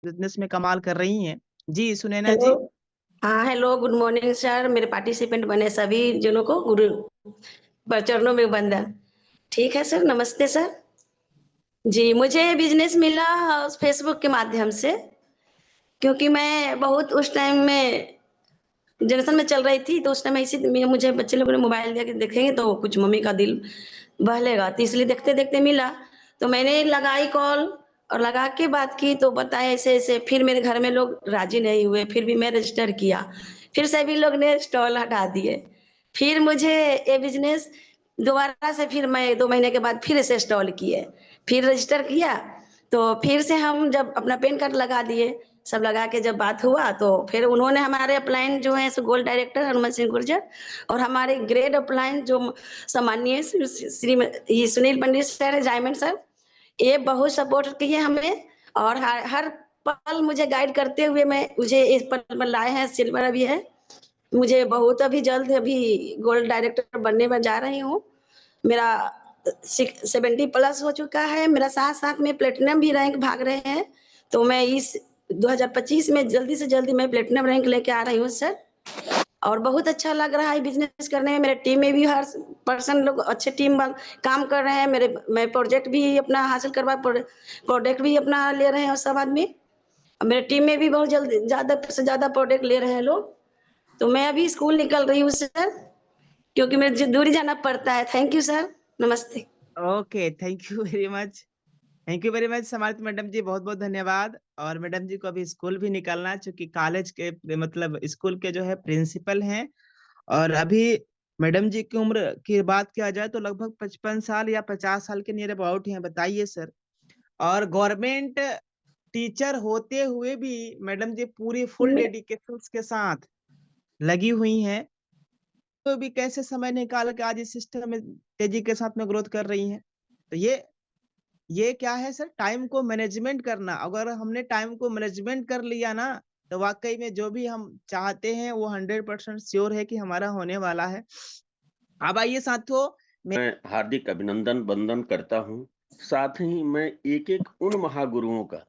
Business में कमाल कर रही हैं। जी, सुनैना हेलो। जी। हाँ, हेलो, गुड मॉर्निंग सर। मेरे पार्टिसिपेंट बने सभी जनों को गुरु पर चरणों में वंदन। ठीक है सर, नमस्ते सर। जी, मुझे बिज़नेस मिला फ़ेसबुक के माध्यम से, क्योंकि मैं बहुत उस टाइम में जनरेशन में चल रही थी, तो उस टाइम ऐसे में मुझे बच्चे लोगों ने मोबाइल दिया कि देखेंगे तो कुछ मम्मी का दिल बहलेगा, तो इसलिए देखते-देखते मिला। तो मैंने लगाई कॉल और लगा के बात की तो बताया ऐसे-ऐसे, फिर मेरे घर में लोग राज़ी नहीं हुए, फिर भी मैं रजिस्टर किया। फिर सभी लोग ने स्टॉल हटा दिए। फिर मुझे ये बिज़नेस दोबारा से फिर मैं 2 महीने के बाद फिर से स्टॉल किए। फिर रजिस्टर किया, तो फिर से हम जब अपना पैन कार्ड लगा दिए, सब लगा के जब बात हुआ तो फिर उन्होंने हमारे अपलाइन जो है so gold director Hanuman Singh Gurjar और हमारे ग्रेड अपलाइन जो सम्माननीय ये सुनील पंडित सर है, डायमंड सर, ये बहुत सपोर्ट किए हमें और हर हर पल मुझे गाइड करते हुए मैं मुझे इस पल पर लाए हैं, सिल्वर अभी है। मुझे बहुत अभी जल्द अभी गोल्ड डायरेक्टर बनने में जा रही हूँ। मेरा 70 प्लस हो चुका है। मेरा साथ-साथ में प्लेटिनम भी रैंक भाग रहे हैं। तो मैं इस 2025 में जल्दी से जल्दी मैं प्लेटिनम रैंक लेके आ रही हूँ सर। और बहुत अच्छा लग रहा है बिज़नेस करने में। मेरे टीम में भी हर पर्सन लोग अच्छे टीम वाल काम कर रहे हैं। मैं प्रोजेक्ट भी अपना हासिल करवा प्रोडक्ट भी अपना ले रहे हैं सब आदमी। मेरे टीम में भी बहुत जल्द ज़्यादा से ज़्यादा प्रोडक्ट ले रहे हैं लोग। तो मैं अभी स्कूल निकल रही हूँ सर, क्योंकि मुझे दूर जाना पड़ता है। Thank you sir. नमस्ते। Okay, thank you very much. Thank you very much Samarit madam ji, बहुत-बहुत धन्यवाद। और मैडम जी को अभी स्कूल भी निकलना है चूँकि कॉलेज के मतलब स्कूल के जो है प्रिंसिपल हैं और अभी मैडम जी की उम्र की बात किया जाए तो लगभग 55 साल या 50 साल के नियर अबाउट हैं, बताइए सर। और गवर्नमेंट टीचर होते हुए भी मैडम जी पूरी फुल डेडिकेशंस के साथ लगी हुई हैं, तो भी कैसे समय निकाल के आज इस सिस्टम में तेज़ी के साथ में ग्रोथ कर रही हैं। तो ये क्या है सर टाइम को मैनेजमेंट करना। अगर हमने टाइम को मैनेजमेंट कर लिया ना, तो वाक़ई में जो भी हम चाहते हैं वो 100% श्योर है कि हमारा होने वाला है। अब आइए साथियों मैं हार्दिक अभिनंदन वंदन करता हूँ। साथ ही मैं एक-एक उन महागुरुओं का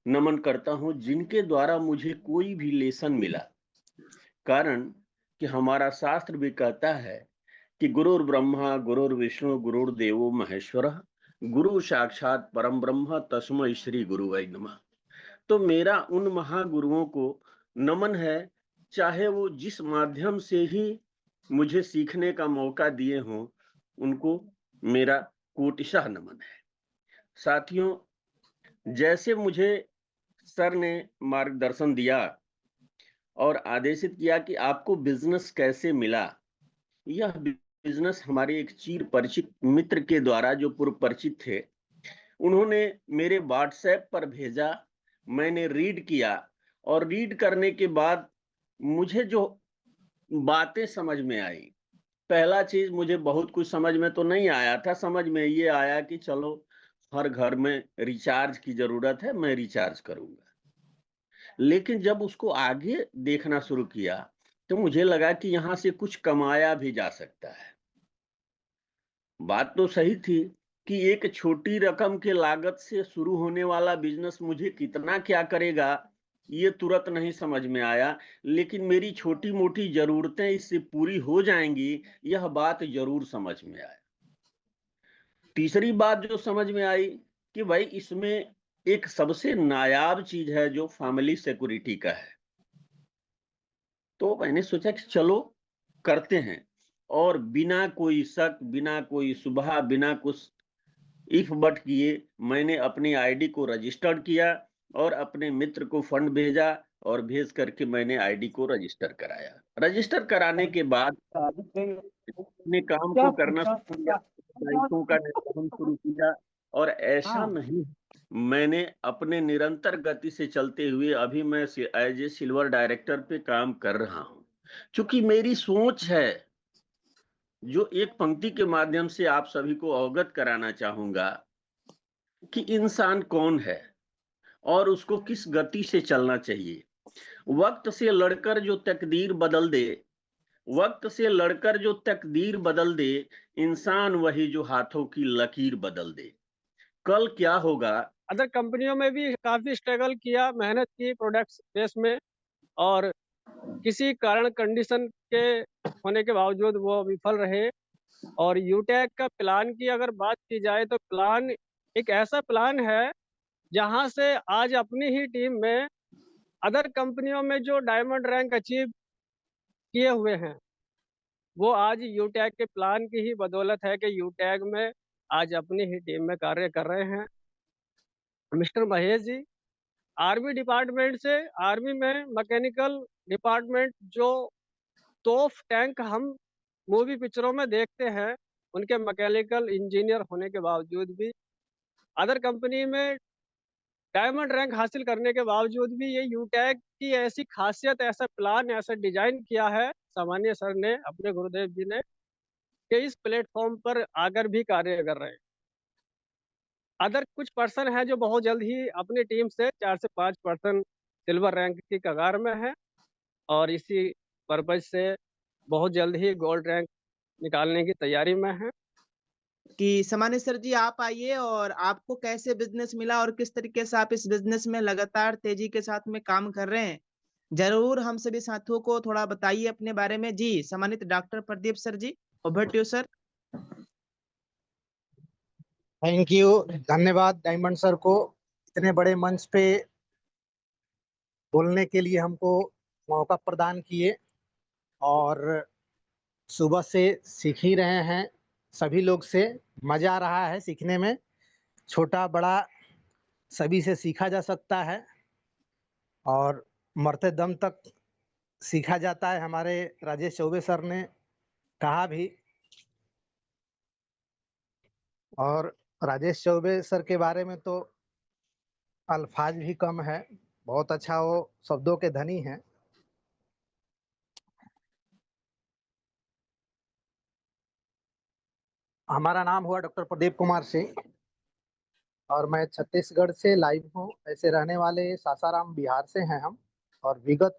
नमन करता हूँ जिनके द्वारा मुझे कोई भी लेसन मिला। कारण कि हमारा शास्त्र भी कहता है कि गुरुर् ब्रह्मा गुरुर्विष्णु गुरुर्देवो महेश्वरः गुरु साक्षात परम ब्रह्म तस्मै श्री गुरुवे नमः। तो मेरा उन महागुरुओं को नमन है, चाहे वो जिस माध्यम से ही मुझे सीखने का मौका दिए हों, उनको मेरा कोटिशः नमन है। साथियों, जैसे मुझे सर ने मार्गदर्शन दिया और आदेशित किया कि आपको बिज़नेस कैसे मिला, यह बिज़नेस हमारे एक चिर परिचित मित्र के द्वारा जो पूर्व परिचित थे, उन्होंने मेरे व्हाट्सएप पर भेजा, मैंने रीड किया और रीड करने के बाद मुझे जो बातें समझ में आई, पहला चीज़ मुझे बहुत कुछ समझ में तो नहीं आया था, समझ में ये आया कि चलो हर घर में रिचार्ज की ज़रूरत है, मैं रिचार्ज करूँगा। लेकिन जब उसको आगे देखना शुरू किया, तो मुझे लगा कि यहाँ से कुछ कमाया भी जा सकता है। बात तो सही थी कि एक छोटी रकम के लागत से शुरू होने वाला बिज़नेस मुझे कितना क्या करेगा, ये तुरंत नहीं समझ में आया, लेकिन मेरी छोटी-मोटी ज़रूरतें इससे पूरी हो जाएँगी, यह बात ज़रूर समझ में आया। तीसरी बात जो समझ में आई कि भाई इसमें एक सबसे नायाब चीज़ है जो फैमिली सिक्योरिटी का है। तो मैंने सोचा कि चलो करते हैं और बिना कोई शक, बिना कोई शुबहा, बिना कुछ इफ बट किए मैंने अपनी आईडी को रजिस्टर्ड किया और अपने मित्र को फंड भेजा और भेज करके मैंने आईडी को रजिस्टर कराया। रजिस्टर कराने के बाद अपने काम को करना शुरू किया, दायित्वों का निर्वहन शुरू किया और ऐसा नहीं मैंने अपने निरंतर गति से चलते हुए अभी मैं एज ए सिल्वर डायरेक्टर पे काम कर रहा हूँ। चूंकि मेरी सोच है जो एक पंक्ति के माध्यम से आप सभी को अवगत कराना चाहूंगा कि इंसान कौन है और उसको किस गति से चलना चाहिए। वक्त से लड़कर जो तकदीर बदल दे, वक्त से लड़कर जो तकदीर बदल दे, इंसान वही जो हाथों की लकीर बदल दे। कल क्या होगा अदर कंपनियों में भी काफ़ी स्ट्रगल किया, मेहनत की प्रोडक्ट्स बेस में, और किसी कारण कंडीशन के होने के बावजूद वो विफल रहे। और यूटेक का प्लान की अगर बात की जाए तो प्लान एक ऐसा प्लान है जहाँ से आज अपनी ही टीम में अदर कंपनियों में जो डायमंड रैंक अचीव किए हुए हैं, वो आज यूटेक के प्लान की ही बदौलत है कि यूटेक में आज अपनी ही टीम में कार्य कर रहे हैं। Mister Mahesh ji army department से, आर्मी में मैकेनिकल डिपार्टमेंट जो तोफ टैंक हम मूवी पिक्चरों में देखते हैं, उनके मैकेनिकल इंजीनियर होने के बावजूद भी अदर कंपनी में डायमंड रैंक हासिल करने के बावजूद भी ये यूटेक की ऐसी खासियत, ऐसा प्लान, ऐसा डिजाइन किया है सामान्य सर ने, अपने गुरुदेव जी ने, कि इस प्लेटफॉर्म पर आकर भी कार्य कर रहे हैं। अदर कुछ पर्सन है जो बहुत जल्द ही अपनी टीम से 4 से 5 पर्सन सिल्वर रैंक की कगार में है, और इसी पर्पज से बहुत जल्द ही गोल्ड रैंक निकालने की तैयारी में है। कि सामान्य सर जी आप आइए और आपको कैसे बिज़नेस मिला और किस तरीके से आप इस बिज़नेस में लगातार तेज़ी के साथ में काम कर रहे हैं? ज़रूर हम सभी साथियों को थोड़ा बताइए अपने बारे में। जी, सम्मानित doctor Pradeep sir ji, over to you sir. Thank you, धन्यवाद डायमंड सर को इतने बड़े मंच पे बोलने के लिए हमको मौका प्रदान किए। और सुबह से सीख ही रहे हैं सभी लोग से, मजा आ रहा है सीखने में। छोटा बड़ा सभी से सीखा जा सकता है और मरते दम तक सीखा जाता है, हमारे राजेश चौबे सर ने कहा भी। और राजेश चौबे सर के बारे में तो अल्फाज भी कम है, बहुत अच्छा, वो शब्दों के धनी हैं। हमारा नाम हुआ डॉक्टर प्रदीप कुमार सिंह और मैं छत्तीसगढ़ से लाइव हूँ। ऐसे रहने वाले सासाराम बिहार से हैं हम, और विगत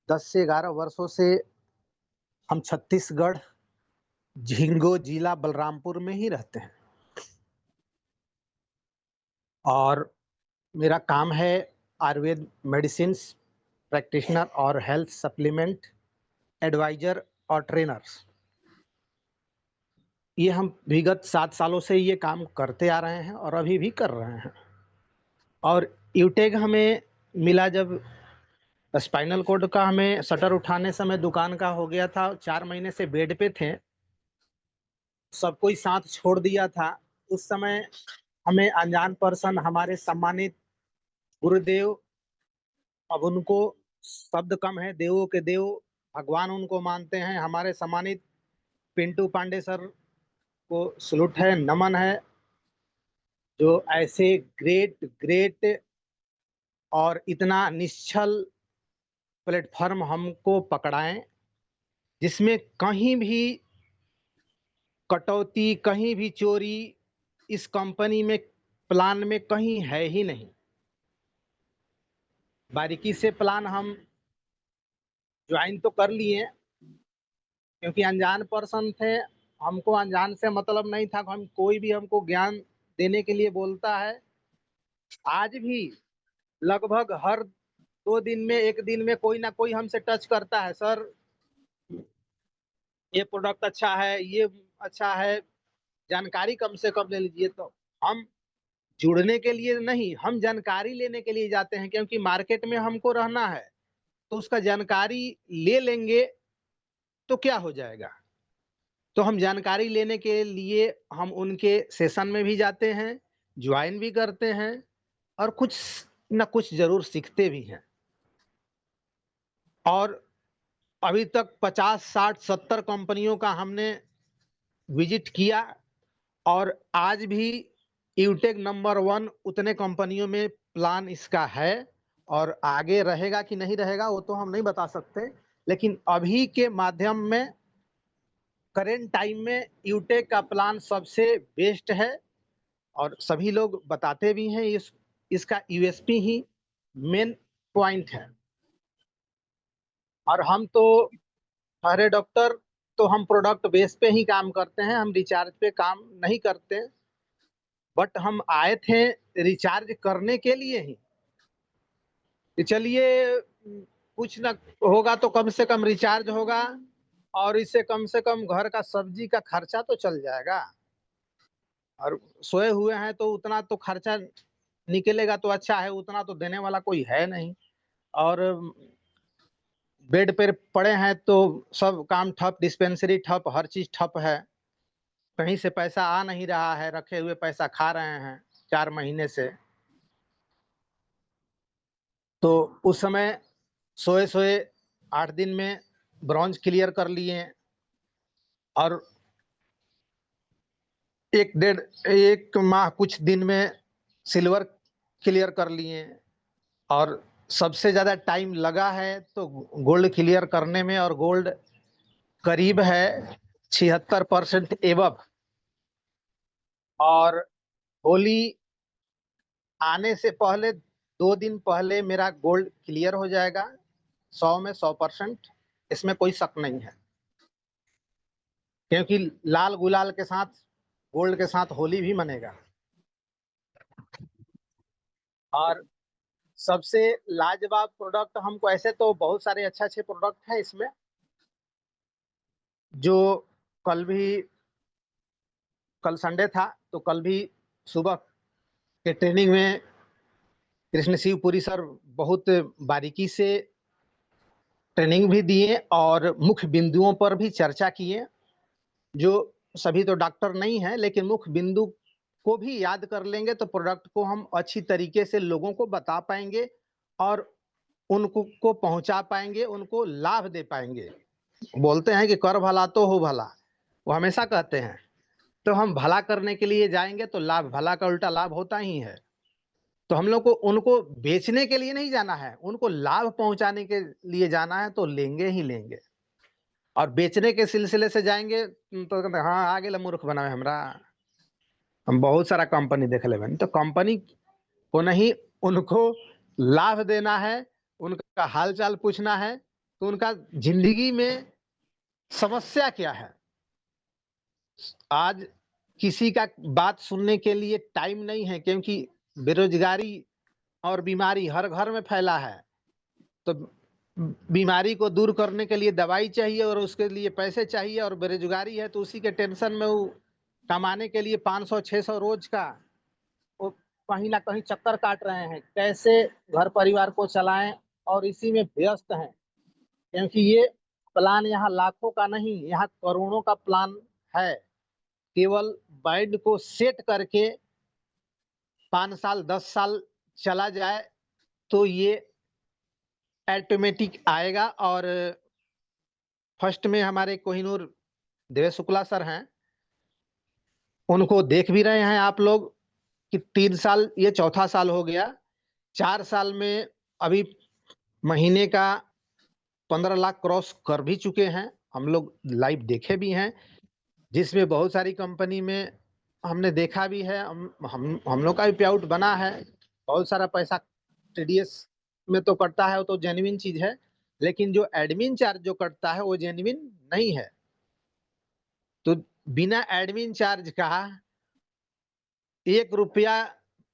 10 से 11 वर्षों से हम छत्तीसगढ़ झिंगो जिला बलरामपुर में ही रहते हैं। और मेरा काम है आयुर्वेद मेडिसिन प्रैक्टिशनर और हेल्थ सप्लीमेंट एडवाइजर और ट्रेनर्स। ये हम विगत 7 सालों से ये काम करते आ रहे हैं और अभी भी कर रहे हैं। और यूटेक हमें मिला जब स्पाइनल कोड का हमें शटर उठाने समय दुकान का हो गया था, 4 महीने से बेड पे थे, सब कोई साथ छोड़ दिया था। उस समय हमें अनजान पर्सन, हमारे सम्मानित गुरुदेव, अब उनको शब्द कम है, देवों के देव, भगवान उनको मानते हैं, हमारे सम्मानित पिंटू पांडे सर को सलूट है, नमन है, जो ऐसे ग्रेट और इतना निश्चल प्लेटफॉर्म हमको पकड़ाएं, जिसमें कहीं भी कटौती, कहीं भी चोरी इस कंपनी में, प्लान में कहीं है ही नहीं। बारीकी से प्लान हम ज्वाइन तो कर लिए, क्योंकि अनजान पर्सन थे, हमको अनजान से मतलब नहीं था। हम कोई भी हमको ज्ञान देने के लिए बोलता है, आज भी लगभग हर 2 दिन में, 1 दिन में कोई ना कोई हमसे टच करता है, सर ये प्रोडक्ट अच्छा है, ये अच्छा है, जानकारी कम से कम ले लीजिए। तो हम जुड़ने के लिए नहीं, हम जानकारी लेने के लिए जाते हैं, क्योंकि मार्केट में हमको रहना है। तो उसका जानकारी ले लेंगे तो क्या हो जाएगा। तो हम जानकारी लेने के लिए हम उनके सेशन में भी जाते हैं, ज्वाइन भी करते हैं, और कुछ ना कुछ जरूर सीखते भी हैं। और अभी तक 50, 60, 70 कंपनियों का हमने विजिट किया, और आज भी यूटेक नंबर 1 उतने कंपनियों में प्लान इसका है। और आगे रहेगा कि नहीं रहेगा वो तो हम नहीं बता सकते, लेकिन अभी के माध्यम में, करेंट टाइम में, यूटेक का प्लान सबसे बेस्ट है। और सभी लोग बताते भी हैं, इसका यूएसपी ही मेन पॉइंट है। और हम तो हरे डॉक्टर, तो हम प्रोडक्ट बेस पे ही काम करते हैं, हम रिचार्ज पे काम नहीं करते। बट हम आए थे रिचार्ज करने के लिए ही कि चलिए कुछ ना होगा तो कम से कम रिचार्ज होगा और इससे कम से कम घर का सब्जी का खर्चा तो चल जाएगा, और सोए हुए हैं तो उतना तो खर्चा निकलेगा तो अच्छा है, उतना तो देने वाला कोई है नहीं। और बेड पर पड़े हैं तो सब काम ठप, डिस्पेंसरी ठप, हर चीज ठप है, कहीं से पैसा आ नहीं रहा है, रखे हुए पैसा खा रहे हैं 4 महीने से। तो उस समय सोए सोए 8 दिन में ब्रॉन्ज क्लियर कर लिए और 1 माह कुछ दिन में सिल्वर क्लियर कर लिए, और सबसे ज्यादा टाइम लगा है तो गोल्ड क्लियर करने में, और गोल्ड करीब है 76% एबव। और होली आने से पहले 2 दिन पहले मेरा गोल्ड क्लियर हो जाएगा 100 में 100%, इसमें कोई शक नहीं है, क्योंकि लाल गुलाल के साथ गोल्ड के साथ होली भी मनेगा। और सबसे लाजवाब प्रोडक्ट हमको, ऐसे तो बहुत सारे अच्छे प्रोडक्ट हैं इसमें, जो कल संडे था तो कल भी सुबह के ट्रेनिंग में कृष्ण शिवपुरी सर बहुत बारीकी से ट्रेनिंग भी दिए और मुख्य बिंदुओं पर भी चर्चा किए, जो सभी तो डॉक्टर नहीं है लेकिन मुख्य बिंदु को भी याद कर लेंगे तो प्रोडक्ट को हम अच्छी तरीके से लोगों को बता पाएंगे और उनको पहुंचा पाएंगे, उनको लाभ दे पाएंगे। बोलते हैं कि कर भला तो हो भला, वो हमेशा कहते हैं, तो हम भला करने के लिए जाएंगे तो लाभ, भला का उल्टा लाभ होता ही है। तो हम लोग को उनको बेचने के लिए नहीं जाना है, उनको लाभ पहुंचाने के लिए जाना है, तो लेंगे ही लेंगे। और बेचने के सिलसिले से जाएंगे तो कहते हाँ आगे मूर्ख बनावे हमरा, हम बहुत सारा कंपनी देख ले बनी, तो कंपनी को नहीं, उनको लाभ देना है, उनका हालचाल पूछना है, तो उनका जिंदगी में समस्या क्या है। आज किसी का बात सुनने के लिए टाइम नहीं है, क्योंकि बेरोजगारी और बीमारी हर घर में फैला है, तो बीमारी को दूर करने के लिए दवाई चाहिए और उसके लिए पैसे चाहिए, और बेरोजगारी है तो उसी के टेंशन में वो कमाने के लिए 500-600 रोज का वो कहीं ना कहीं चक्कर काट रहे हैं, कैसे घर परिवार को चलाएं, और इसी में व्यस्त हैं। क्योंकि ये प्लान यहाँ लाखों का नहीं, यहाँ करोड़ों का प्लान है। केवल माइंड को सेट करके 5 साल 10 साल चला जाए तो ये ऑटोमेटिक आएगा। और फर्स्ट में हमारे कोहिनूर देवेश शुक्ला सर हैं, उनको देख भी रहे हैं आप लोग कि 3 साल, ये 4था साल हो गया, 4 साल में अभी महीने का 15 लाख क्रॉस कर भी चुके हैं, हम लोग लाइव देखे भी हैं, जिसमें बहुत सारी कंपनी में हमने देखा भी है, हम लोग का भी पे आउट बना है, बहुत सारा पैसा टीडीएस में तो कटता है, वो तो जेन्युइन चीज है, लेकिन जो एडमिन चार्ज जो कटता है वो जेन्युइन नहीं है। तो बिना एडमिन चार्ज का 1 रुपया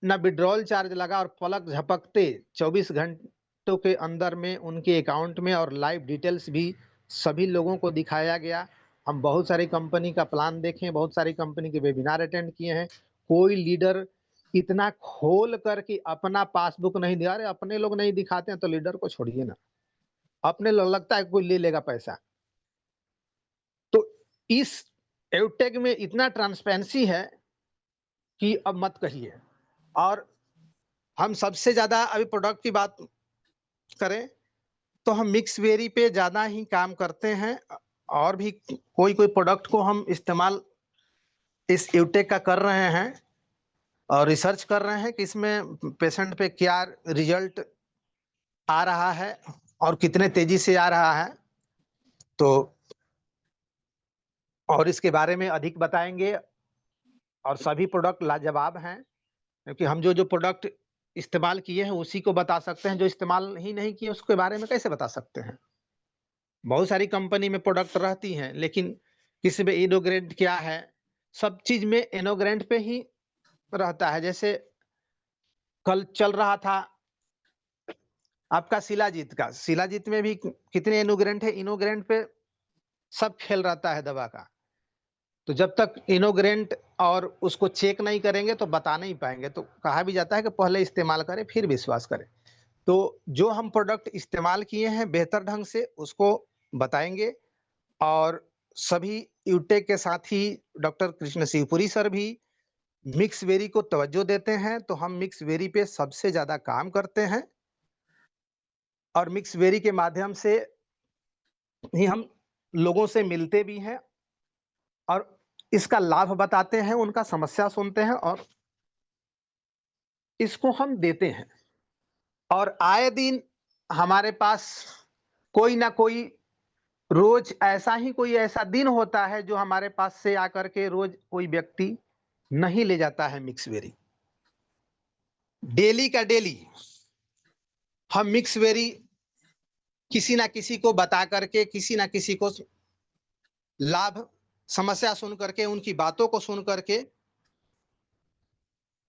न विड्रॉल चार्ज लगा, और पलक झपकते 24 घंटों के अंदर में उनके अकाउंट में और लाइव डिटेल्स भी सभी लोगों को दिखाया गया। हम बहुत सारी कंपनी का प्लान देखे, बहुत सारी कंपनी के वेबिनार अटेंड किए हैं, कोई लीडर इतना खोल करके अपना पासबुक नहीं दिखा रहे, अपने लोग नहीं दिखाते हैं तो लीडर को छोड़िए ना, अपने लोग लगता है कोई ले लेगा पैसा। तो इस एवटेक में इतना ट्रांसपेरेंसी है कि अब मत कहिए। और हम सबसे ज्यादा अभी प्रोडक्ट की बात करें तो हम मिक्स वेरी पे ज्यादा ही काम करते हैं, और भी कोई प्रोडक्ट को हम इस्तेमाल इस एवटेक का कर रहे हैं और रिसर्च कर रहे हैं कि इसमें पेशेंट पे क्या रिजल्ट आ रहा है और कितने तेजी से आ रहा है। तो और इसके बारे में अधिक बताएंगे, और सभी प्रोडक्ट लाजवाब हैं, क्योंकि हम जो प्रोडक्ट इस्तेमाल किए हैं उसी को बता सकते हैं, जो इस्तेमाल ही नहीं किए उसके बारे में कैसे बता सकते हैं। बहुत सारी कंपनी में प्रोडक्ट रहती हैं, लेकिन किसी में इनोग्रेंट क्या है, सब चीज में इनोग्रेंट पे ही रहता है। जैसे कल चल रहा था आपका शिलाजीत में भी कितने इनोग्रेंट है, इनोग्रेंट पे सब खेल रहता है दवा का। तो जब तक इनोग्रेंट और उसको चेक नहीं करेंगे तो बता नहीं पाएंगे। तो कहा भी जाता है कि पहले इस्तेमाल करें फिर विश्वास करें। तो जो हम प्रोडक्ट इस्तेमाल किए हैं बेहतर ढंग से उसको बताएंगे। और सभी यूटेक के साथी डॉक्टर कृष्ण शिवपुरी सर भी मिक्स वेरी को तवज्जो देते हैं। तो हम मिक्स वेरी पे सबसे ज्यादा काम करते हैं और मिक्स वेरी के माध्यम से ही हम लोगों से मिलते भी हैं और इसका लाभ बताते हैं, उनका समस्या सुनते हैं और इसको हम देते हैं। और आए दिन हमारे पास कोई ना कोई रोज कोई ऐसा दिन होता है जो हमारे पास से आकर के रोज कोई व्यक्ति नहीं ले जाता है मिक्स वेरी। डेली का डेली हम मिक्स वेरी किसी ना किसी को बता करके, किसी ना किसी को लाभ समस्या सुन करके, उनकी बातों को सुन करके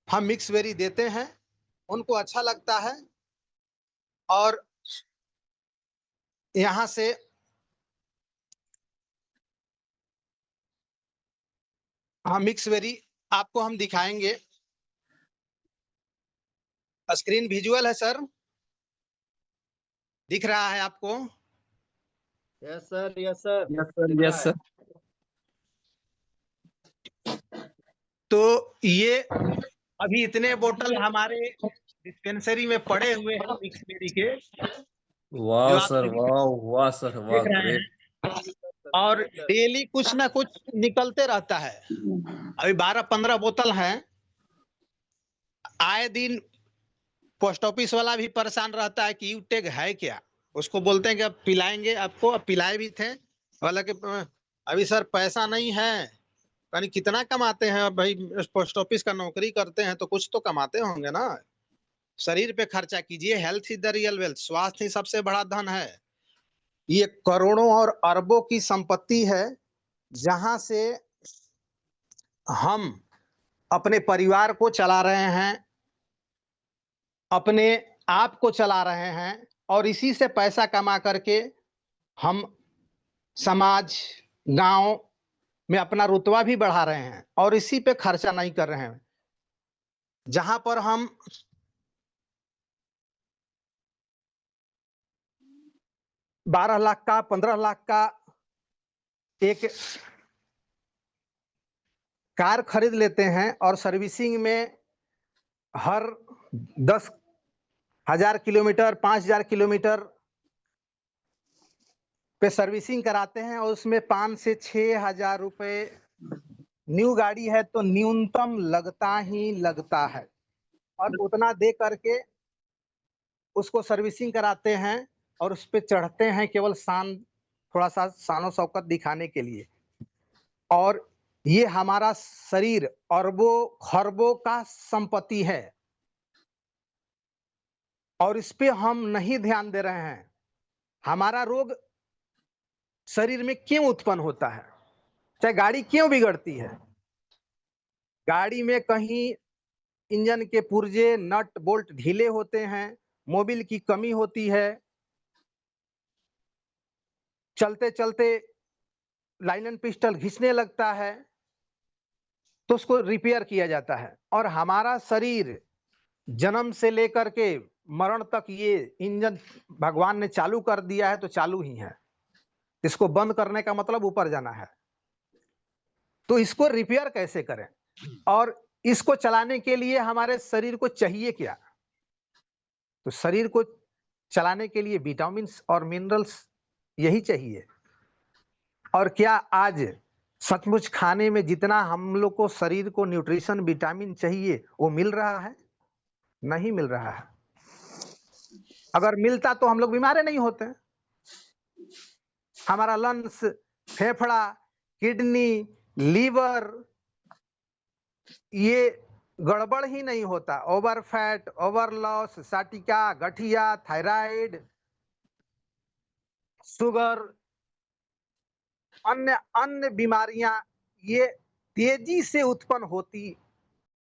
हम मिक्स वेरी देते हैं। उनको अच्छा लगता है और यहां से हम मिक्स वेरी आपको हम दिखाएंगे। स्क्रीन विजुअल है सर, दिख रहा है आपको? Yes sir, yes sir, yes sir, yes sir. तो ये अभी इतने बोतल हमारे डिस्पेंसरी में पड़े हुए हैं मिक्स वेरी के, वाह जो आप सर, सभी वाह सर, वाह, देख रहे ग्रेट। हैं। और डेली कुछ ना कुछ निकलते रहता है। अभी 12-15 बोतल हैं। आए दिन पोस्ट ऑफिस वाला भी परेशान रहता है कि यूटेक है क्या। उसको बोलते हैं कि अब पिलाएंगे आपको, अब पिलाए भी थे। बोला कि अभी सर पैसा नहीं है। यानी कितना कमाते हैं अब भाई, पोस्ट ऑफिस का नौकरी करते हैं तो कुछ तो कमाते होंगे ना। शरीर पे खर्चा कीजिए, health is the real wealth, स्वास्थ्य ही सबसे बड़ा धन है। ये करोड़ों और अरबों की संपत्ति है जहां से हम अपने परिवार को चला रहे हैं, अपने आप को चला रहे हैं और इसी से पैसा कमा करके हम समाज, गांव में अपना रुतबा भी बढ़ा रहे हैं और इसी पे खर्चा नहीं कर रहे हैं। जहां पर हम 12 लाख का, 15 लाख का एक कार खरीद लेते हैं और सर्विसिंग में हर 10,000 किलोमीटर, 5,000 किलोमीटर पे सर्विसिंग कराते हैं और उसमें 5 से 6,000 रुपए न्यू गाड़ी है तो न्यूनतम लगता ही लगता है। और उतना दे करके उसको सर्विसिंग कराते हैं और उस पे चढ़ते हैं केवल थोड़ा सा शान शौकत दिखाने के लिए। और ये हमारा शरीर अरबों खरबों का संपत्ति है और इस पे हम नहीं ध्यान दे रहे हैं। हमारा रोग शरीर में क्यों उत्पन्न होता है, चाहे गाड़ी क्यों बिगड़ती है। गाड़ी में कहीं इंजन के पुर्जे, नट बोल्ट ढीले होते हैं, मोबिल की कमी होती है, चलते चलते लाइनन पिस्टल घिसने लगता है तो उसको रिपेयर किया जाता है। और हमारा शरीर जन्म से लेकर के मरण तक ये इंजन भगवान ने चालू कर दिया है तो चालू ही है। इसको बंद करने का मतलब ऊपर जाना है। तो इसको रिपेयर कैसे करें और इसको चलाने के लिए हमारे शरीर को चाहिए क्या। तो शरीर को चलाने के लिए विटामिन्स और मिनरल्स यही चाहिए। और क्या आज सचमुच खाने में जितना हम लोग को शरीर को न्यूट्रिशन, विटामिन चाहिए वो मिल रहा है? नहीं मिल रहा है। अगर मिलता तो हम लोग बीमार नहीं होते। हमारा लंग्स, फेफड़ा, किडनी, लीवर ये गड़बड़ ही नहीं होता। ओवर फैट, ओवर लॉस, साटिका, गठिया, थायराइड, शुगर, अन्य अन्य बीमारियां ये तेजी से उत्पन्न होती